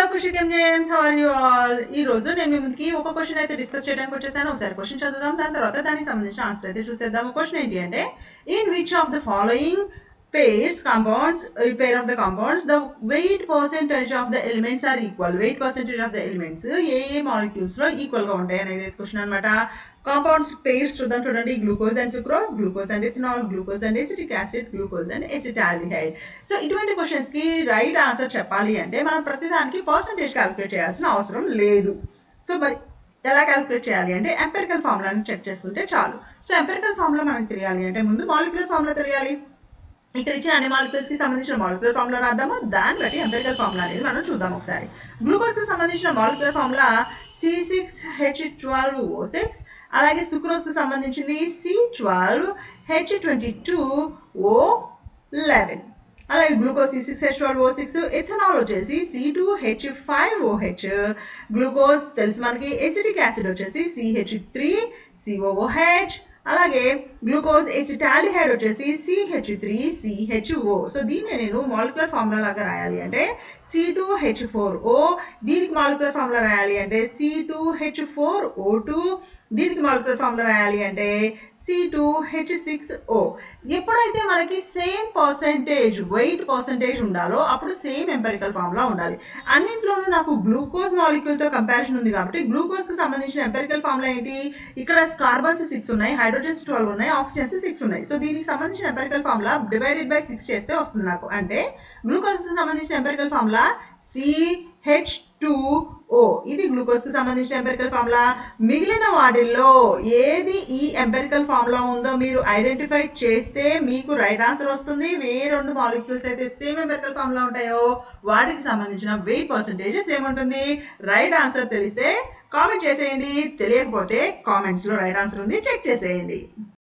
Hello కుషికం James, how are you all? ఈ రోజు నేను మీ ముందుకి ఒక క్వశ్చన్ అయితే డిస్కస్ చేయడానికి వచ్చేసాను. ఒకసారి క్వశ్చన్ చదువుదాం, దాని తర్వాత దానికి సంబంధించిన ఆన్సర్ అయితే చూసేద్దాం. క్వశ్చన్ ఏంటి అంటే, in which of the following pair of the compounds the weight percentage of the elements are equal. Weight percentage of the elements A molecules లో ఈక్వల్ గా ఉంటాయి అనేది క్వశ్చన్ అన్నమాట. కాంపౌండ్స్ పేర్స్ చూద్దాం, చూడండి. Glucose and sucrose, glucose and ethanol, glucose and acetic acid, glucose and acetaldehyde. So ఇటువంటి questions కి right answer చెప్పాలి అంటే మనం ప్రతిదానికి పర్సంటేజ్ క్యాలిక్యులేట్ చేయాల్సిన అవసరం లేదు. సో మరి ఎలా క్యాలిక్యులేట్ చేయాలి అంటే ఎంపెరికల్ ఫార్ములాని చెక్ చేసుకుంటే చాలు. సో ఎంపెరికల్ ఫార్ములా మనకు తెలియాలి అంటే ముందు మాలిక్యులర్ ఫార్ములా తెలియాలి. ఇక్కడ ఇచ్చిన అన్ని మాలిక్యూల్స్ కి సంబంధించిన మాలిక్యులర్ ఫార్ములా రాద్దాము, దాన్ని బట్టి ఎంపెరికల్ ఫార్ములా అనేది మనం చూద్దాం ఒకసారి. గ్లూకోజ్ కి సంబంధించిన మాలిక్యులర్ ఫార్ములా C6H12O6, అలాగే సుక్రోజ్ కి సంబంధించింది C12H22O11, అలాగే గ్లూకోజ్ C6H12O6, ఇథనాల్ వచ్చేసి C2H5OH, గ్లూకోజ్ తెలుసు మనకి, ఎసిటిక్ యాసిడ్ వచ్చేసి CH3COOH, అలాగే గ్లూకోజ్ ఎసిటాల్డిహైడ్ వచ్చేసి CH3CHO. సో దీన్ని నేను మాలిక్యులర్ ఫార్ములా లాగా రాయాలి అంటే C2H4O, దీనికి మాలిక్యులర్ ఫార్ములా రాయాలి అంటే C2H4O2, దీనికి మాలిక్యులర్ ఫార్ములా రాయాలి అంటే C2H6O. ఎప్పుడైతే మనకి సేమ్ పర్సెంటేజ్ వెయిట్ పర్సెంటేజ్ ఉండాలో అప్పుడు సేమ్ ఎంపెరికల్ ఫార్ములా ఉండాలి. అన్నింటిలోనూ నాకు గ్లూకోజ్ మాలిక్యూల్ తో కంపారిజన్ ఉంది కాబట్టి గ్లూకోజ్ కి సంబంధించిన ఎంపెరికల్ ఫార్ములా ఏంటి? ఇక్కడ కార్బన్స్ 6 ఉన్నాయి, హైడ్రోజన్స్ 12 ఉన్నాయి, ఆక్సిజన్స్ 6 ఉన్నాయి. సో దీనికి సంబంధించిన ఎంపెరికల్ ఫార్ములా డివైడెడ్ బై 6 చేస్తే వస్తుంది నాకు. అంటే గ్లూకోజ్ కి సంబంధించిన ఎంపెరికల్ ఫార్ములా CH2O, ఇది గ్లూకోజ్ కి సంబంధించిన ఎంపెరికల్ ఫార్ములా. మిగిలిన వాటిల్లో ఏది ఈ ఎంపెరికల్ ఫార్ములా ఉందో మీరు ఐడెంటిఫై చేస్తే మీకు రైట్ ఆన్సర్ వస్తుంది. ఏ రెండు మాలిక్యూల్స్ అయితే సేమ్ ఎంపెరికల్ ఫార్ములా ఉంటాయో వాటికి సంబంధించిన వెయిట్ పర్సెంటేజ్ సేమ్ ఉంటుంది. రైట్ ఆన్సర్ తెలిస్తే కామెంట్ చేసేయండి, తెలియకపోతే కామెంట్స్ లో రైట్ ఆన్సర్ ఉంది చెక్ చేసేయండి.